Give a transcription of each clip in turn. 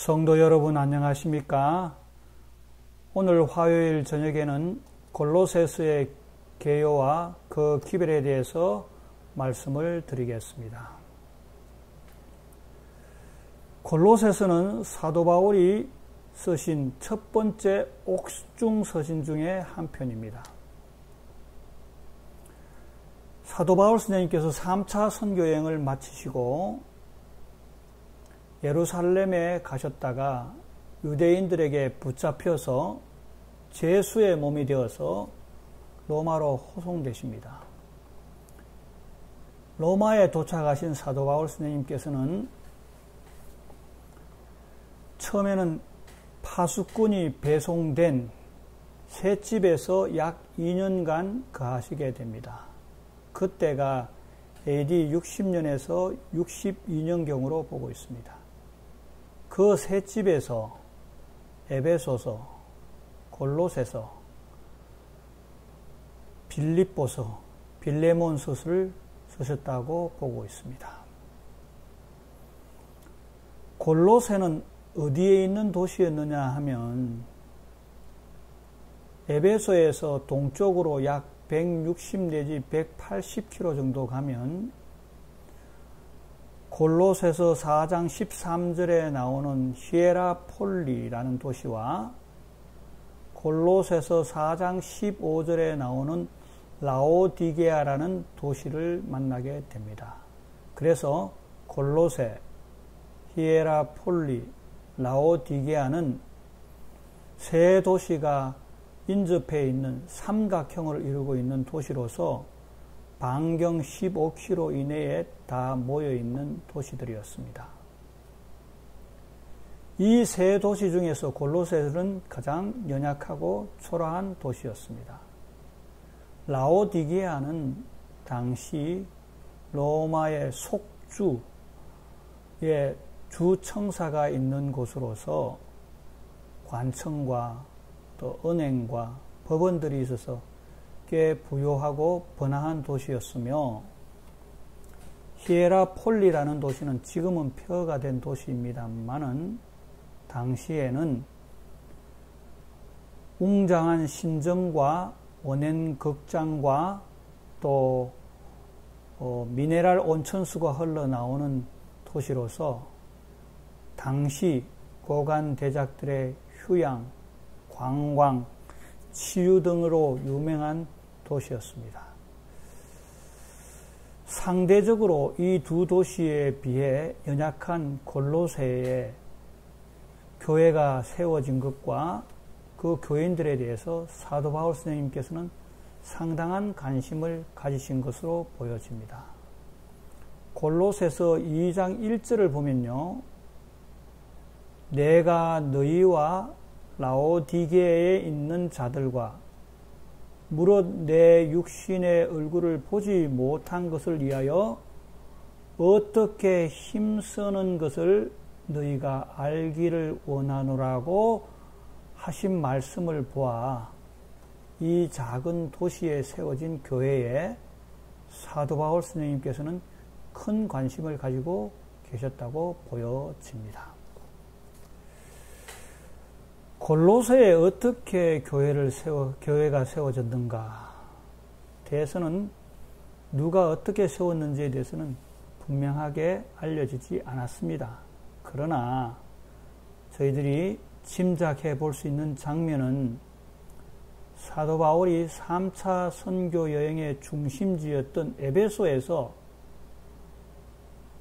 성도 여러분 안녕하십니까? 오늘 화요일 저녁에는 골로새서의 개요와 그 기별에 대해서 말씀을 드리겠습니다. 골로새서는 사도 바울이 쓰신 첫 번째 옥중 서신 중에 한 편입니다. 사도 바울 선생님께서 3차 선교여행을 마치시고 예루살렘에 가셨다가 유대인들에게 붙잡혀서 죄수의 몸이 되어서 로마로 호송되십니다. 로마에 도착하신 사도 바울 선생님께서는 처음에는 파수꾼이 배송된 셋집에서 약 2년간 거하시게 됩니다. 그때가 AD 60년에서 62년경으로 보고 있습니다. 그 셋집에서 에베소서, 골로새서, 빌립보서, 빌레몬서를 쓰셨다고 보고 있습니다. 골로새는 어디에 있는 도시였느냐 하면 에베소에서 동쪽으로 약 160 내지 180km 정도 가면 골로새서 4장 13절에 나오는 히에라폴리라는 도시와 골로새서 4장 15절에 나오는 라오디게아라는 도시를 만나게 됩니다. 그래서 골로새, 히에라폴리, 라오디게아는 세 도시가 인접해 있는 삼각형을 이루고 있는 도시로서 반경 15km 이내에 다 모여있는 도시들이었습니다. 이 세 도시 중에서 골로새는 가장 연약하고 초라한 도시였습니다. 라오디게아는 당시 로마의 속주의 주청사가 있는 곳으로서 관청과 또 은행과 법원들이 있어서 꽤 부유하고 번화한 도시였으며 히에라폴리라는 도시는 지금은 폐허가 된 도시입니다만은 당시에는 웅장한 신전과 원엔 극장과 또 미네랄 온천수가 흘러나오는 도시로서 당시 고관 대작들의 휴양, 관광, 치유 등으로 유명한 도시였습니다. 상대적으로 이 두 도시에 비해 연약한 골로새에 교회가 세워진 것과 그 교인들에 대해서 사도 바울 선생님께서는 상당한 관심을 가지신 것으로 보여집니다. 골로새서 2장 1절을 보면요, 내가 너희와 라오디게에 있는 자들과 무릇 내 육신의 얼굴을 보지 못한 것을 위하여 어떻게 힘쓰는 것을 너희가 알기를 원하노라고 하신 말씀을 보아 이 작은 도시에 세워진 교회에 사도 바울 선생님께서는 큰 관심을 가지고 계셨다고 보여집니다. 골로새에 어떻게 교회가 세워졌는가 대해서는 누가 어떻게 세웠는지에 대해서는 분명하게 알려지지 않았습니다. 그러나 저희들이 짐작해 볼 수 있는 장면은 사도 바울이 3차 선교 여행의 중심지였던 에베소에서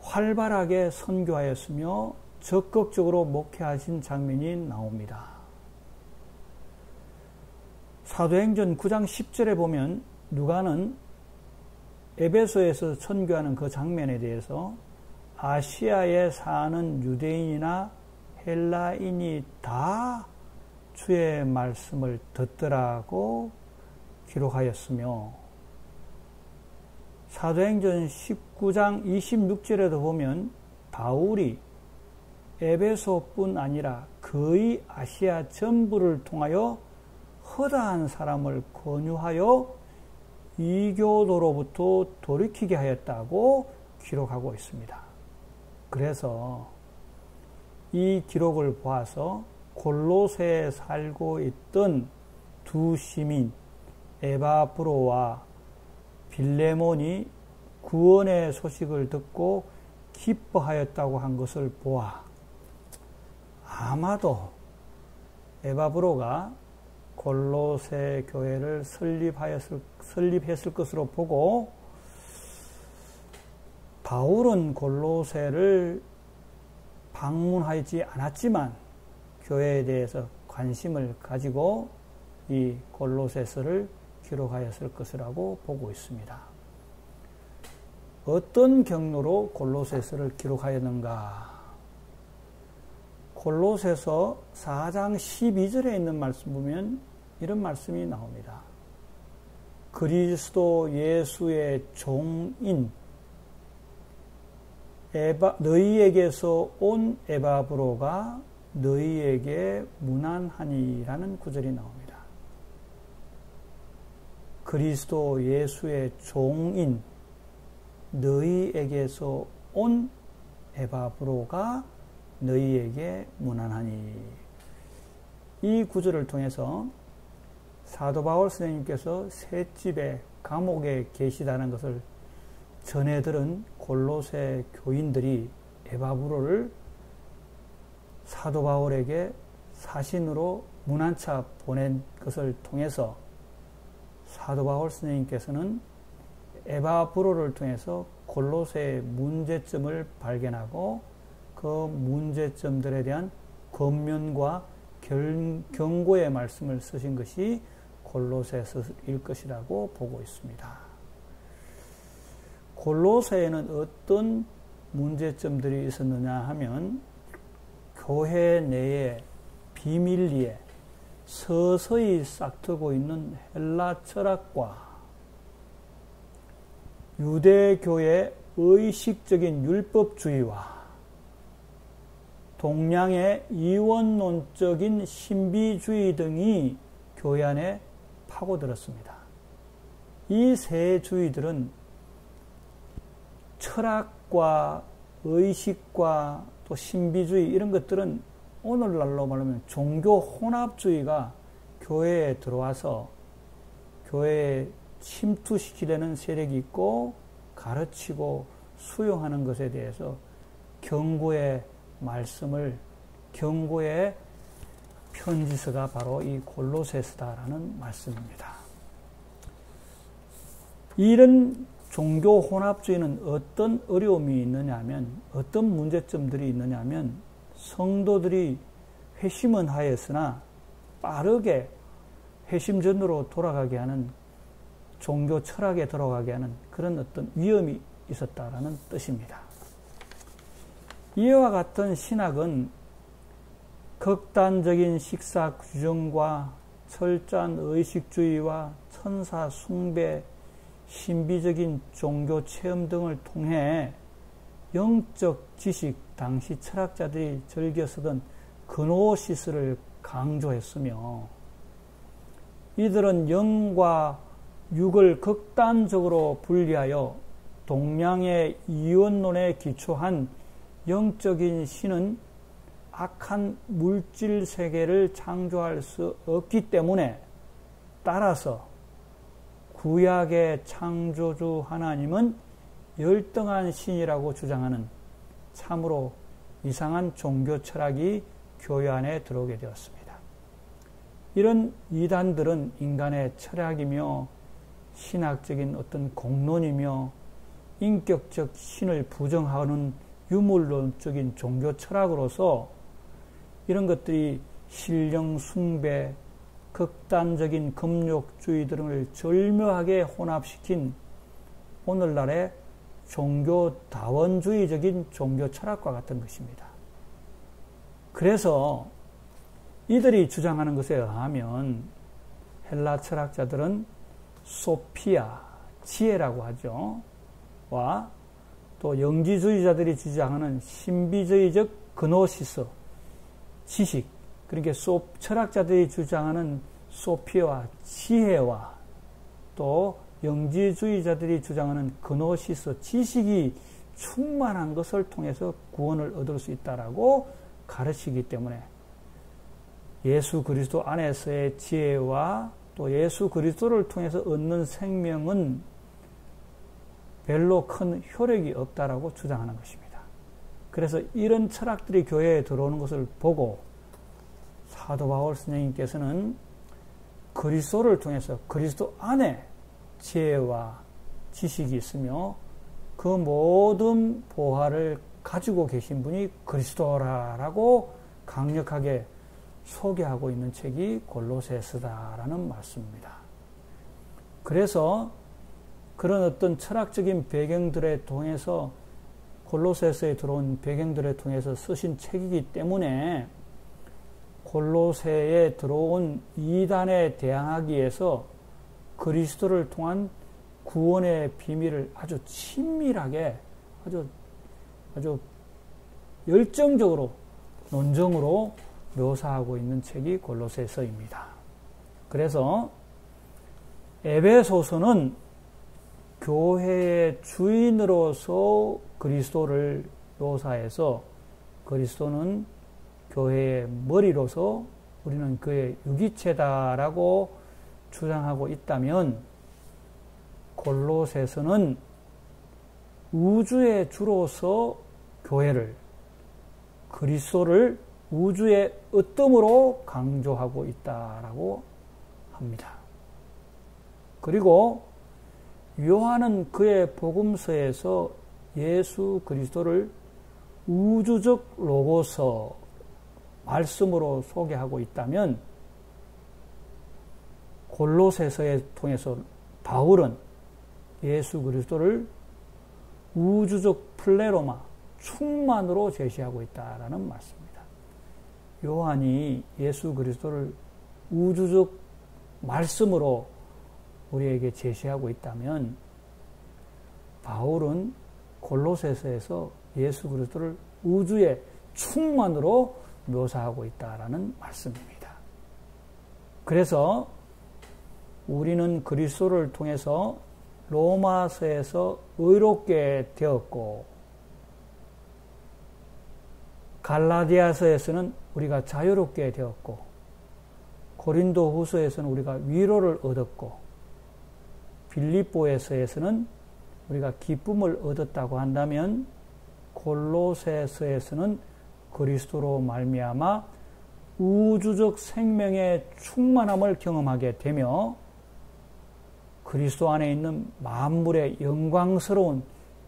활발하게 선교하였으며 적극적으로 목회하신 장면이 나옵니다. 사도행전 9장 10절에 보면 누가는 에베소에서 선교하는 그 장면에 대해서 아시아에 사는 유대인이나 헬라인이 다 주의 말씀을 듣더라고 기록하였으며 사도행전 19장 26절에도 보면 바울이 에베소뿐 아니라 거의 아시아 전부를 통하여 허다한 사람을 권유하여 이교도로부터 돌이키게 하였다고 기록하고 있습니다. 그래서 이 기록을 보아서 골로새에 살고 있던 두 시민 에바브로와 빌레몬이 구원의 소식을 듣고 기뻐하였다고 한 것을 보아 아마도 에바브로가 골로새 교회를 설립했을 것으로 보고 바울은 골로새를 방문하지 않았지만 교회에 대해서 관심을 가지고 이 골로새서를 기록하였을 것이라고 보고 있습니다. 어떤 경로로 골로새서를 기록하였는가? 골로새서 4장 12절에 있는 말씀 보면 이런 말씀이 나옵니다. 그리스도 예수의 종인 너희에게서 온 에바브로가 너희에게 문안하니라는 구절이 나옵니다. 그리스도 예수의 종인 너희에게서 온 에바브로가 너희에게 문안하니. 이 구절을 통해서 사도 바울 선생님께서 셋집에 감옥에 계시다는 것을 전해 들은 골로새 교인들이 에바브로를 사도 바울에게 사신으로 문안차 보낸 것을 통해서 사도 바울 선생님께서는 에바브로를 통해서 골로새의 문제점을 발견하고 그 문제점들에 대한 권면과 경고의 말씀을 쓰신 것이 골로새서일 것이라고 보고 있습니다. 골로새에는 어떤 문제점들이 있었느냐 하면 교회 내에 비밀리에 서서히 싹트고 있는 헬라 철학과 유대교의 의식적인 율법주의와 동양의 이원론적인 신비주의 등이 교회 안에 파고들었습니다. 이 세 주의들은 철학과 의식과 또 신비주의 이런 것들은 오늘날로 말하면 종교 혼합주의가 교회에 들어와서 교회에 침투시키려는 세력이 있고 가르치고 수용하는 것에 대해서 경고의 말씀을 경고의 편지서가 바로 이 골로새서다라는 말씀입니다. 이런 종교 혼합주의는 어떤 어려움이 있느냐 하면 어떤 문제점들이 있느냐 하면 성도들이 회심은 하였으나 빠르게 회심전으로 돌아가게 하는 종교 철학에 들어가게 하는 그런 어떤 위험이 있었다라는 뜻입니다. 이와 같은 신학은 극단적인 식사 규정과 철저한 의식주의와 천사 숭배, 신비적인 종교 체험 등을 통해 영적 지식, 당시 철학자들이 즐겨 쓰던 그노시스를 강조했으며 이들은 영과 육을 극단적으로 분리하여 동양의 이원론에 기초한 영적인 신은 악한 물질 세계를 창조할 수 없기 때문에 따라서 구약의 창조주 하나님은 열등한 신이라고 주장하는 참으로 이상한 종교 철학이 교회 안에 들어오게 되었습니다. 이런 이단들은 인간의 철학이며 신학적인 어떤 공론이며 인격적 신을 부정하는 유물론적인 종교 철학으로서 이런 것들이 신령 숭배, 극단적인 금욕주의 등을 절묘하게 혼합시킨 오늘날의 종교 다원주의적인 종교 철학과 같은 것입니다. 그래서 이들이 주장하는 것에 의하면 헬라 철학자들은 소피아, 지혜라고 하죠. 와 또 영지주의자들이 주장하는 신비주의적 그노시스, 지식, 그러니까 철학자들이 주장하는 소피아와 지혜와 또 영지주의자들이 주장하는 그노시스, 지식이 충만한 것을 통해서 구원을 얻을 수 있다라고 가르치기 때문에 예수 그리스도 안에서의 지혜와 또 예수 그리스도를 통해서 얻는 생명은 별로 큰 효력이 없다라고 주장하는 것입니다. 그래서 이런 철학들이 교회에 들어오는 것을 보고 사도 바울 선생님께서는 그리스도를 통해서 그리스도 안에 지혜와 지식이 있으며 그 모든 보화를 가지고 계신 분이 그리스도라라고 강력하게 소개하고 있는 책이 골로새서다라는 말씀입니다. 그래서 그런 어떤 철학적인 배경들에 통해서 골로새서에 들어온 배경들에 통해서 쓰신 책이기 때문에 골로새에 들어온 이단에 대항하기 위해서 그리스도를 통한 구원의 비밀을 아주 친밀하게 아주 열정적으로 논정으로 묘사하고 있는 책이 골로새서입니다. 그래서 에베소서는 교회의 주인으로서 그리스도를 묘사해서 그리스도는 교회의 머리로서 우리는 그의 유기체다라고 주장하고 있다면 골로새서는 우주의 주로서 교회를 그리스도를 우주의 으뜸으로 강조하고 있다라고 합니다. 그리고 요한은 그의 복음서에서 예수 그리스도를 우주적 로고서 말씀으로 소개하고 있다면 골로새서에 통해서 바울은 예수 그리스도를 우주적 플레로마 충만으로 제시하고 있다라는 말씀입니다. 요한이 예수 그리스도를 우주적 말씀으로 우리에게 제시하고 있다면 바울은 골로새서에서 예수 그리스도를 우주의 충만으로 묘사하고 있다라는 말씀입니다. 그래서 우리는 그리스도를 통해서 로마서에서 의롭게 되었고 갈라디아서에서는 우리가 자유롭게 되었고 고린도후서에서는 우리가 위로를 얻었고 빌립보에서는 우리가 기쁨을 얻었다고 한다면 골로새서에서는 그리스도로 말미암아 우주적 생명의 충만함을 경험하게 되며 그리스도 안에 있는 만물의 영광스러운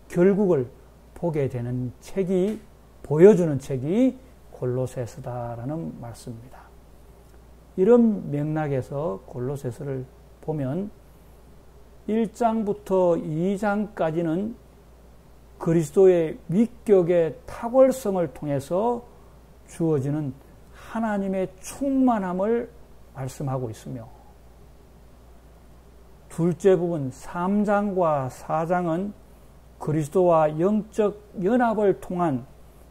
결국을 보게 되는 책이 보여주는 책이 골로새서다라는 말씀입니다. 이런 맥락에서 골로새서를 보면 1장부터 2장까지는 그리스도의 위격의 탁월성을 통해서 주어지는 하나님의 충만함을 말씀하고 있으며 둘째 부분 3장과 4장은 그리스도와 영적 연합을 통한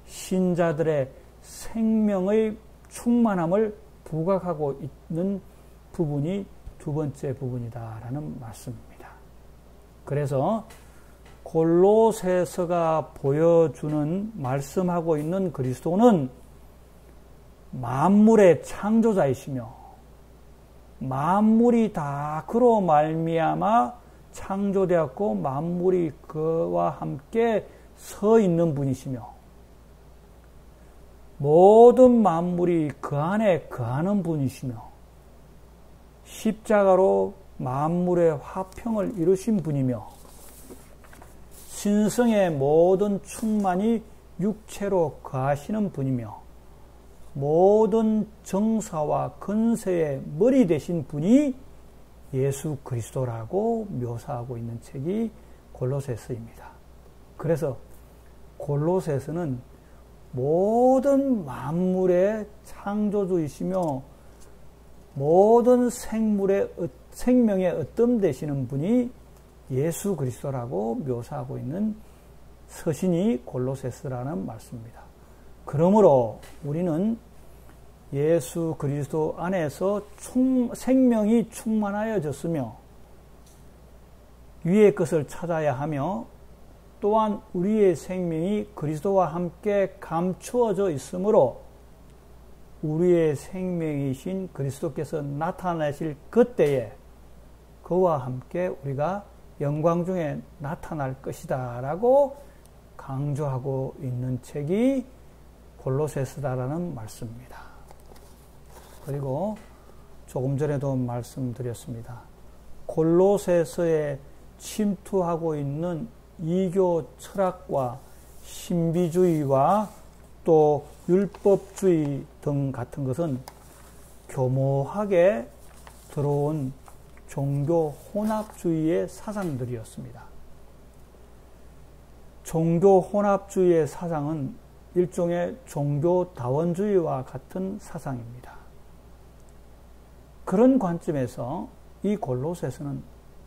신자들의 생명의 충만함을 부각하고 있는 부분이 두 번째 부분이다라는 말씀입니다. 그래서 골로새서가 보여주는 말씀하고 있는 그리스도는 만물의 창조자이시며 만물이 다 그로 말미암아 창조되었고 만물이 그와 함께 서 있는 분이시며 모든 만물이 그 안에 거하는 분이시며 십자가로 만물의 화평을 이루신 분이며 신성의 모든 충만이 육체로 거하시는 분이며 모든 정사와 근세의 머리 되신 분이 예수 그리스도라고 묘사하고 있는 책이 골로새서입니다. 그래서 골로새서는 모든 만물의 창조주이시며 모든 생명의 으뜸 되시는 분이 예수 그리스도라고 묘사하고 있는 서신이 골로새서라는 말씀입니다. 그러므로 우리는 예수 그리스도 안에서 생명이 충만하여졌으며 위의 것을 찾아야 하며 또한 우리의 생명이 그리스도와 함께 감추어져 있으므로 우리의 생명이신 그리스도께서 나타나실 그때에 그와 함께 우리가 영광 중에 나타날 것이다 라고 강조하고 있는 책이 골로새서다라는 말씀입니다. 그리고 조금 전에도 말씀드렸습니다. 골로새서에 침투하고 있는 이교 철학과 신비주의와 또 율법주의 등 같은 것은 교모하게 들어온 종교 혼합주의의 사상들이었습니다. 종교 혼합주의의 사상은 일종의 종교다원주의와 같은 사상입니다. 그런 관점에서 이 골로새서는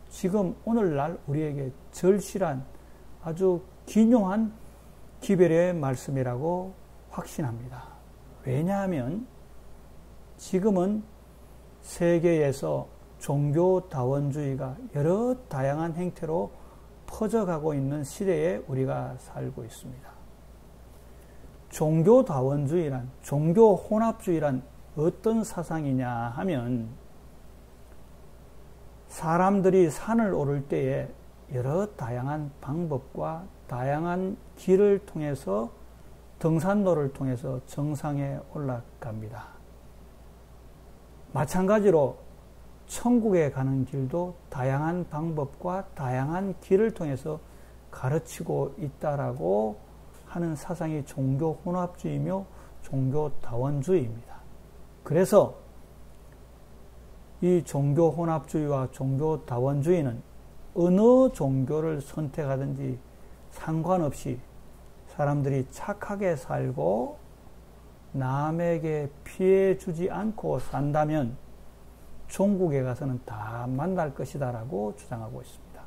지금 오늘날 우리에게 절실한 아주 기묘한 기별의 말씀이라고 확신합니다. 왜냐하면 지금은 세계에서 종교다원주의가 여러 다양한 형태로 퍼져가고 있는 시대에 우리가 살고 있습니다. 종교다원주의란, 종교혼합주의란 어떤 사상이냐 하면 사람들이 산을 오를 때에 여러 다양한 방법과 다양한 길을 통해서 등산로를 통해서 정상에 올라갑니다. 마찬가지로 천국에 가는 길도 다양한 방법과 다양한 길을 통해서 가르치고 있다라고 하는 사상이 종교혼합주의이며 종교다원주의입니다. 그래서 이 종교혼합주의와 종교다원주의는 어느 종교를 선택하든지 상관없이 사람들이 착하게 살고 남에게 피해 주지 않고 산다면 종국에 가서는 다 만날 것이다 라고 주장하고 있습니다.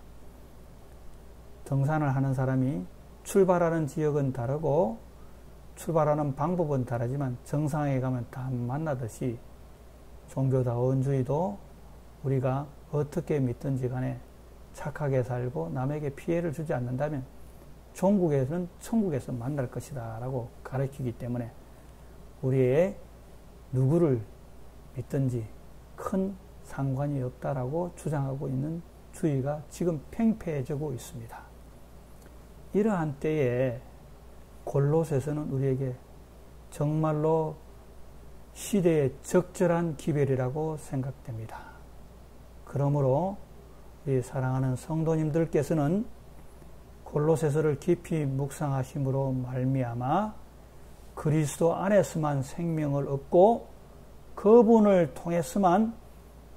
등산을 하는 사람이 출발하는 지역은 다르고 출발하는 방법은 다르지만 정상에 가면 다 만나듯이 종교다원주의도 우리가 어떻게 믿든지 간에 착하게 살고 남에게 피해를 주지 않는다면 종국에서는 천국에서 만날 것이다 라고 가르치기 때문에 우리의 누구를 믿든지 큰 상관이 없다라고 주장하고 있는 주의가 지금 팽배해지고 있습니다. 이러한 때에 골로새서는 우리에게 정말로 시대의 적절한 기별이라고 생각됩니다. 그러므로 우리 사랑하는 성도님들께서는 골로새서를 깊이 묵상하심으로 말미암아 그리스도 안에서만 생명을 얻고 그분을 통해서만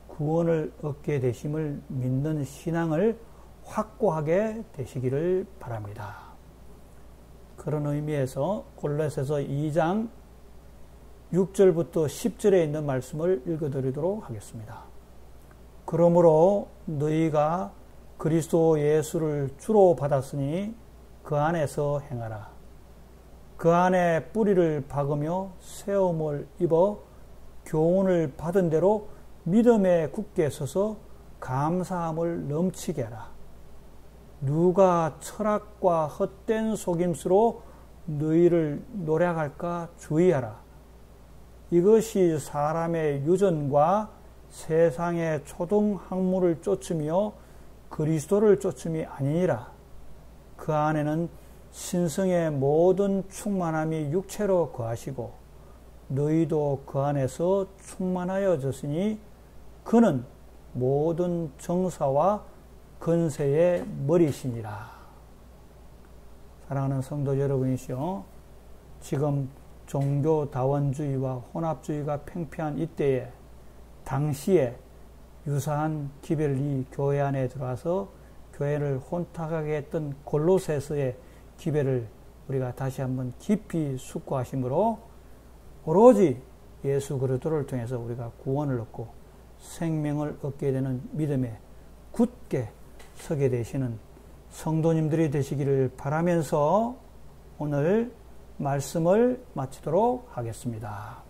구원을 얻게 되심을 믿는 신앙을 확고하게 되시기를 바랍니다. 그런 의미에서 골로새서 2장 6절부터 10절에 있는 말씀을 읽어드리도록 하겠습니다. 그러므로 너희가 그리스도 예수를 주로 받았으니 그 안에서 행하라. 그 안에 뿌리를 박으며 세움을 입어 교훈을 받은 대로 믿음에 굳게 서서 감사함을 넘치게 하라. 누가 철학과 헛된 속임수로 너희를 노략할까 주의하라. 이것이 사람의 유전과 세상의 초등 학문을 쫓으며 그리스도를 쫓음이 아니니라. 그 안에는 신성의 모든 충만함이 육체로 거하시고 너희도 그 안에서 충만하여졌으니 그는 모든 정사와 근세의 머리시니라. 사랑하는 성도 여러분이시여, 지금 종교다원주의와 혼합주의가 팽배한 이때에 당시에 유사한 기별이 교회 안에 들어와서 교회를 혼탁하게 했던 골로새서의 기별을 우리가 다시 한번 깊이 숙고하심으로 오로지 예수 그리스도를 통해서 우리가 구원을 얻고 생명을 얻게 되는 믿음에 굳게 서게 되시는 성도님들이 되시기를 바라면서 오늘 말씀을 마치도록 하겠습니다.